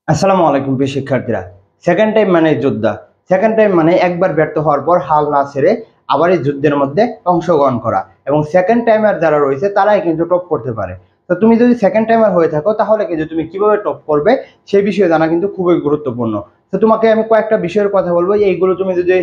আসসালামু আলাইকুম প্রিয় শিক্ষার্থীরা। সেকেন্ড টাইম মানে যোদ্ধা। সেকেন্ড টাইম মানে একবার ব্যর্থ হওয়ার পর হাল না ছেড়ে আবার এই যুদ্ধের মধ্যে অংশগ্রহণ করা। এবং সেকেন্ড টাইমার যারা রয়েছে তারাই কিন্তু টপ করতে পারে। তো তুমি যদি সেকেন্ড টাইমার হয়ে থাকো তাহলে কিন্তু তুমি কিভাবে টপ করবে সেই বিষয়ে জানা কিন্তু খুবই গুরুত্বপূর্ণ। তো তোমাকে আমি কয়েকটা বিষয়ের কথা বলবো, এইগুলো তুমি যদি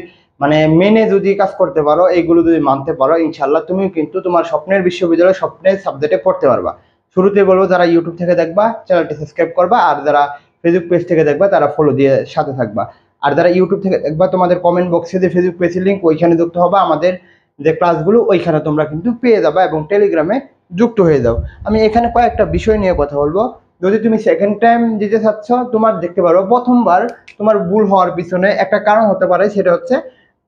মেনে যদি কাজ করতে পারো, এইগুলো যদি মানতে পারো, ইনশাল্লাহ তুমি কিন্তু তোমার স্বপ্নের বিশ্ববিদ্যালয়ে স্বপ্নের সাবজেক্টে পড়তে পারবা। শুরুতে বলবো, যারা ইউটিউব থেকে দেখবা চ্যানেলটি সাবস্ক্রাইব করবা, আর যারা ফেসবুক পেজ থেকে দেখবা তারা ফলো দিয়ে সাথে থাকবা। আর যারা ইউটিউব থেকে দেখবা, তোমাদের কমেন্ট বক্সে যে ফেসবুক পেজের লিঙ্ক ওইখানে যুক্ত হবে, আমাদের যে ক্লাসগুলো ওইখানে তোমরা কিন্তু পেয়ে যাবা, এবং টেলিগ্রামে যুক্ত হয়ে যাও। আমি এখানে কয়েকটা বিষয় নিয়ে কথা বলবো। যদি তুমি সেকেন্ড টাইম দিতে চাচ্ছ, তোমার দেখতে পারো প্রথমবার তোমার ভুল হওয়ার পিছনে একটা কারণ হতে পারে, সেটা হচ্ছে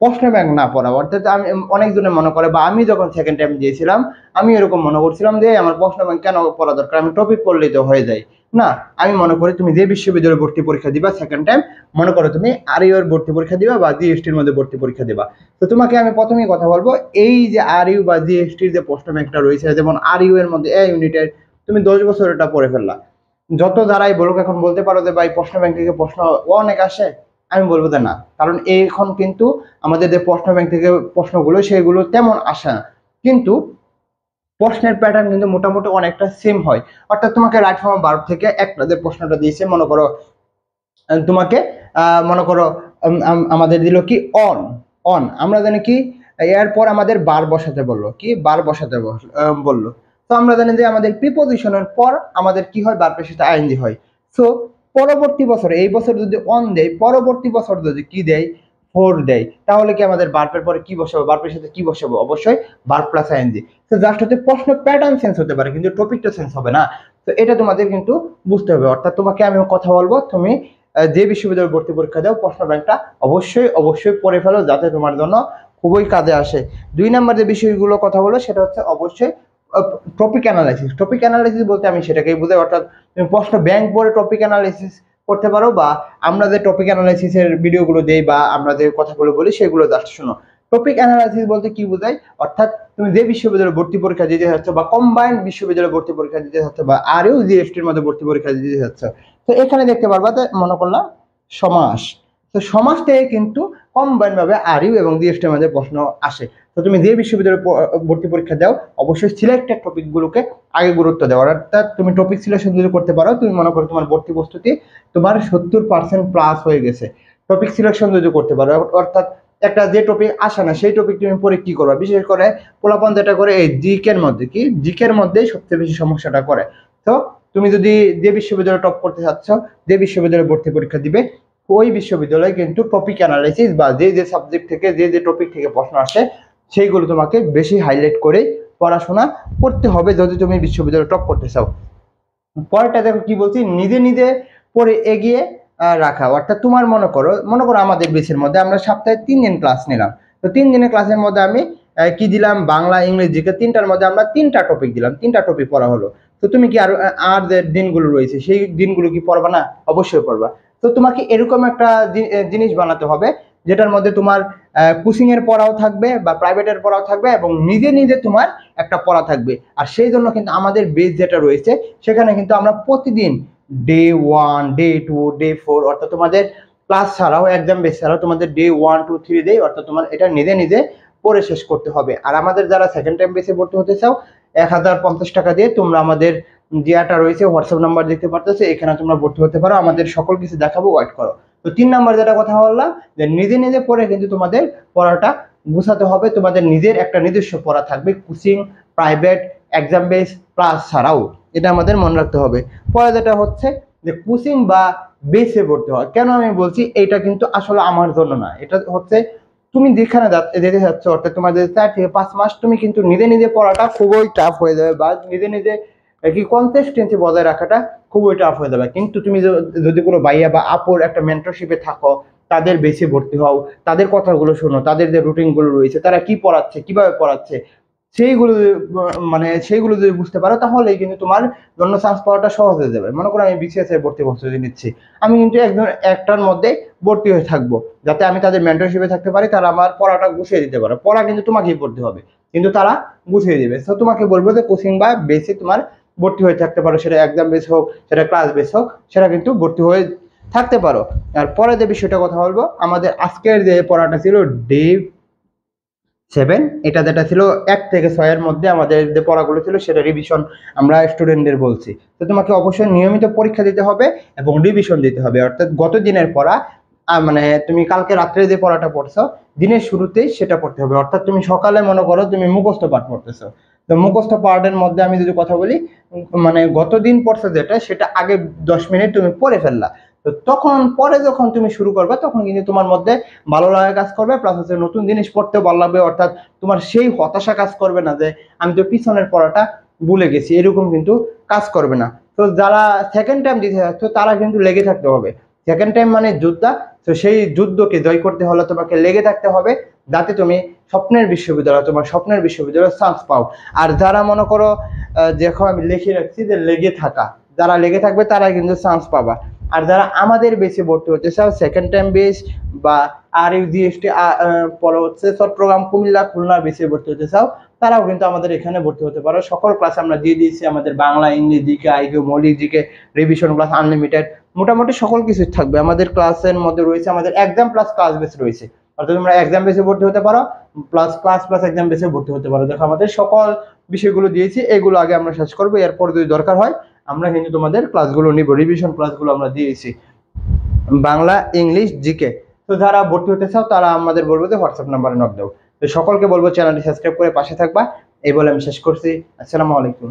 প্রশ্ন ব্যাংক না পড়া। অর্থাৎ আমি অনেকজনে মনে করে, বা আমি যখন সেকেন্ড টাইম দিয়েছিলাম আমি এরকম মনে করছিলাম যে আমার প্রশ্ন ব্যাংক কেন পড়া দরকার, আমি টপিক পড়লেই তো হয়ে যায়। না, আমি মনে করি তুমি যে বিশ্ববিদ্যালয়ে ভর্তি পরীক্ষা দিবা সেকেন্ড টাইম, মনে করো তুমি আরইউ এর ভর্তি পরীক্ষা দিবা বা জিএসটির মধ্যে ভর্তি পরীক্ষা দিবা, তো তোমাকে আমি প্রথমেই কথা বলবো, এই যে আরইউ বা জিএসটির যে প্রশ্ন ব্যাংকটা রয়েছে, যেমন আরইউ এর মধ্যে এ ইউনিটের তুমি 10 বছর এটা পড়ে ফেললা, যত দ্বারাই বলুক এখন বলতে পারো যে ভাই প্রশ্ন ব্যাংক থেকে প্রশ্ন অনেক আসে, আমি বলবো যে না, কারণ এখন কিন্তু আমাদের যে প্রশ্ন ব্যাংক থেকে প্রশ্নগুলো সেগুলো তেমন আসে না, কিন্তু প্রশ্নের প্যাটার্ন কিন্তু মোটামুটি অনেকটা সেম হয়। অর্থাৎ তোমাকে রাইট ফর্ম ভার্ব থেকে একটা যে প্রশ্নটা দিয়েছে, মনে করো তোমাকে মনে করো আমাদের দিল কি অন। অন আমরা জানি কি, এরপর আমাদের বার বসাতে বললো, কি বার বসাতে বললো। তো আমরা জানি যে আমাদের প্রিপোজিশনের পর আমাদের কি হয়, বার পেশিতে আইএনজি হয়। সো পরবর্তী বছর, এই বছর যদি অন দেয়, পরবর্তী বছর যদি কি দেয়, ফোর দেয়, তাহলে কি আমাদের বার্পের পরে কি বসাবো, বার্পের সাথে কি বসাবো, অবশ্যই বার প্লাস আইএনজি। তো জাস্ট হচ্ছে প্রশ্ন প্যাটার্ন চেঞ্জ হতে পারে, কিন্তু টপিকটা চেঞ্জ হবে না। তো এটা তোমাদের কিন্তু বুঝতে হবে। অর্থাৎ তোমাকে আমি কথা বলবো, তুমি যে বিশ্ববিদ্যালয়ে ভর্তি পরীক্ষা দাও প্রশ্ন ব্যাংকটা অবশ্যই অবশ্যই পড়ে ফেলো, যাতে তোমার জন্য খুবই কাজে আসে। 2 নম্বর যে বিষয়গুলো কথা বলো সেটা হচ্ছে অবশ্যই টপিক অ্যানালাইসিস। টপিক অ্যানালাইসিস বলতে আমি সেটাকেই বুঝাই, অর্থাৎ তুমি প্রশ্ন ব্যাংক পড়ে টপিক অ্যানালাইসিস করতে পারো, বা আমরা যে টপিক অ্যানালাইসিসের ভিডিওগুলো দেই বা আমরা যে কথাগুলো বলি সেগুলো জাস্ট শোনো। টপিক অ্যানালাইসিস বলতে কি বোঝায়, অর্থাৎ তুমি যে বিশ্ববিদ্যালয়ে ভর্তি পরীক্ষা দিতে যাচ্ছ, বা কম্বাইন্ড বিশ্ববিদ্যালয়ে ভর্তি পরীক্ষা দিতে যাচ্ছ, বা আরও জিএসটির মধ্যে ভর্তি পরীক্ষা দিতে যাচ্ছ, তো এখানে দেখতে পারবা যে মনে করলাম সমাস। তো সমাস থেকে কিন্তু কম্বাইন্ড ভাবে আরইউ এবং জিএসটির মধ্যে প্রশ্ন আসে। তো তুমি যে বিশ্ববিদ্যালয়ে ভর্তি পরীক্ষা দাও অবশ্যই সিলেক্টেড টপিক গুলোকে আগে গুরুত্ব দেওয়া। অর্থাৎ তুমি টপিক সিলেকশন যদি করতে পারো, তুমি মনে করো তোমার ভর্তি প্রস্তুতি তোমার 70% প্লাস হয়ে গেছে, টপিক সিলেকশন যদি করতে পারো, অর্থাৎ একটা যে টপিক আসে না সেই টপিক তুমি পরে কি করবা, বিশেষ করে পোলাপান যেটা করে এই জিকের মধ্যে, কি জিকের মধ্যেই সবচেয়ে বেশি সমস্যাটা করে। তো তুমি যদি যে বিশ্ববিদ্যালয়ে টপ করতে চাচ্ছ, যে বিশ্ববিদ্যালয়ে ভর্তি পরীক্ষা দিবে, ওই বিশ্ববিদ্যালয়ে কিন্তু টপিক অ্যানালাইসিস বা যে যে সাবজেক্ট থেকে যে যে টপিক থেকে প্রশ্ন আসে সেইগুলো তোমাকে বেশি হাইলাইট করে পড়াশোনা করতে হবে যদি তুমি বিশ্ববিদ্যালয়ে টপ করতে চাও। পরেরটা দেখো কি বলছি, নিজে নিজে পড়ে এগিয়ে রাখা। অর্থাৎ তোমার মনে করো আমাদের বেসের মধ্যে আমরা সপ্তাহে 3 দিন ক্লাস নিলাম। তো 3 দিনের ক্লাসের মধ্যে আমি কি দিলাম, বাংলা ইংরেজি জিকে, তিনটার মধ্যে আমরা 3টা টপিক দিলাম, 3টা টপিক পড়া হলো। তো তুমি কি আর যে দিনগুলো রয়েছে সেই দিনগুলো কি পড়বা না? অবশ্যই পড়বা। তো তোমাকে এরকম একটা জিনিস বানাতে হবে যেটার মধ্যে তোমার কোচিং এর পড়াও থাকবে বা প্রাইভেটের পড়াও থাকবে, এবং নিজে নিজে তোমার একটা পড়া থাকবে। আর সেই জন্য কিন্তু আমাদের বেস যেটা রয়েছে সেখানে কিন্তু আমরা প্রতিদিন ডে 1, ডে 2, ডে 4, অর্থাৎ তোমাদের ক্লাস ছাড়াও এক্সাম বেস ছাড়াও তোমাদের ডে 1, 2, 3 দেই, অর্থাৎ তোমার এটা নিজে নিজে পড়ে শেষ করতে হবে। আর আমাদের যারা সেকেন্ড টাইম বেসে ভর্তি হতে চাও, 1050 টাকা দিয়ে তোমরা আমাদের জিয়াটা রয়েছে, হোয়াটসঅ্যাপ নাম্বার দেখতে পারতেছে, এখানে তোমরা ভর্তি হতে পারো, আমাদের সকল কিছু দেখাবো, ওয়েট করো। তো 3 নম্বর যেটা কথা বললাম, যে নিজে নিজে পড়ে কিন্তু তোমাদের পড়াটা গুছাতে হবে, তোমাদের নিজের একটা নিজস্ব পড়া থাকবে, coaching, private, exam base, class ছাড়াও, এটা আমাদের মনে রাখতে হবে। পরে যেটা হচ্ছে যে কোচিং বা বেসে ভর্তি হয়, কেন আমি বলছি এটা কিন্তু আসলে আমার জন্য না, এটা হচ্ছে তুমি যেখানে যেতে যাচ্ছ, অর্থাৎ তোমাদের 4 থেকে 5 মাস তুমি কিন্তু নিজে নিজে পড়াটা খুবই টাফ হয়ে যাবে, বা নিজে নিজে কি কনসিস্টেন্সি বজায় রাখাটা খুবই টাফ হয়ে যাবে। কিন্তু তুমি যদি কোনো ভাইয়া বা আপুর একটা মেন্টরশিপে থাকো, তাদের বেশি ভর্তি হও, তাদের কথাগুলো শোনো, তাদের যে রুটিনগুলো রয়েছে, তারা কি পড়াচ্ছে, কিভাবে পড়াচ্ছে, সেইগুলো যদি বুঝতে পারো, তাহলেই কিন্তু তোমার জন্য চান্স পাওয়াটা সহজ হয়ে যাবে। মনে করো আমি বিসিএস এর ভর্তি প্রস্তুতি নিচ্ছি, আমি কিন্তু একটার মধ্যে ভর্তি হয়ে থাকবো, যাতে আমি তাদের মেন্টরশিপে থাকতে পারি, তারা আমার পড়াটা গুছিয়ে দিতে পারে। পড়া কিন্তু তোমাকেই পড়তে হবে, কিন্তু তারা গুছিয়ে দিবে। তো তোমাকে বলবো যে কোচিং বা বেসে তোমার ভর্তি হয়ে থাকতে পারো, সেটা এক্সাম বেস হোক, সেটা ক্লাস বেস হোক, সেটা কিন্তু ভর্তি হয়ে থাকতে পারো। আর পরে যে বিষয়টা কথা বলবো, আমাদের আজকের যে পড়াটা ছিল ডে 7, এটা যেটা ছিল 1 থেকে 6 এর মধ্যে আমাদের যে পড়াগুলো ছিল সেটা রিভিশন আমরা স্টুডেন্টদের বলছি। তো তোমাকে অবশ্যই নিয়মিত পরীক্ষা দিতে হবে এবং রিভিশন দিতে হবে, অর্থাৎ গত দিনের পড়া মানে তুমি কালকে রাত্রে যে পড়াটা পড়ছো দিনের শুরুতেই সেটা পড়তে হবে। অর্থাৎ তুমি সকালে মনে করো তুমি মুখস্থ পাঠ পড়তেছো, তো মুখস্থ পাঠের মধ্যে আমি যদি কথা বলি, মানে গত দিন পড়ছো যেটা সেটা আগে 10 মিনিট তুমি পড়ে ফেললা, তো তখন পরে যখন তুমি শুরু করবে তখন কিন্তু তোমার মধ্যে ভালো লাগা কাজ করবে, প্লাস হচ্ছে নতুন জিনিস পড়তেও ভালো লাগবে। অর্থাৎ তোমার সেই হতাশা কাজ করবে না যে আমি তো পিছনের পড়াটা ভুলে গেছি, এরকম কিন্তু কাজ করবে না। তো যারা সেকেন্ড টাইম দিতে যাচ্ছ তারা কিন্তু লেগে থাকতে হবে। সেকেন্ড টাইম মানে যোদ্ধা, তো সেই যুদ্ধকে জয় করতে হলে তোমাকে লেগে থাকতে হবে, যাতে তুমি স্বপ্নের বিশ্ববিদ্যালয়, তোমার স্বপ্নের বিশ্ববিদ্যালয়ে চান্স পাও। আর যারা মনে করো দেখো আমি লিখে রাখছি যে লেগে থাকা, যারা লেগে থাকবে তারা কিন্তু চান্স পাবা। আর যারা আমাদের বেসে ভর্তি হতে চাও, সেকেন্ড টাইম বেস বা আর ইউজিএসটি পরে হচ্ছে চট্টগ্রাম কুমিল্লা খুলনা বেসে ভর্তি হতে চাও, তারাও কিন্তু আমাদের এখানে ভর্তি হতে পারো। সকল ক্লাস আমরা দিয়ে দিয়েছি, আমাদের বাংলা, ইংলিশ, জিকে, আইকিউ, মৌলিক জিকে, রিভিশন ক্লাস আনলিমিটেড, মোটামুটি সকল কিছু থাকবে। আমাদের ক্লাসের মধ্যে রয়েছে আমাদের এক্সাম প্লাস ক্লাস বেস রয়েছে, অর্থাৎ তোমরা এক্সাম বেসে ভর্তি হতে পারো, প্লাস ক্লাস প্লাস এক্সাম বেসে ভর্তি হতে পারো। দেখো আমাদের সকল বিষয়গুলো দিয়েছি, এগুলো আগে আমরা শেষ করবো, এরপর যদি দরকার হয় আমরা কিন্তু তোমাদের ক্লাসগুলো নিব, রিভিশন ক্লাসগুলো আমরা দিয়েছি বাংলা, ইংলিশ, জিকে। তো যারা ভর্তি হতে চাও তারা আমাদের বলবো যে হোয়াটসঅ্যাপ নাম্বারে নক দাও। তো সকলকে বলবো চ্যানেলটি সাবস্ক্রাইব করে পাশে থাকবা, এই বলে আমি শেষ করছি। আসসালামু আলাইকুম।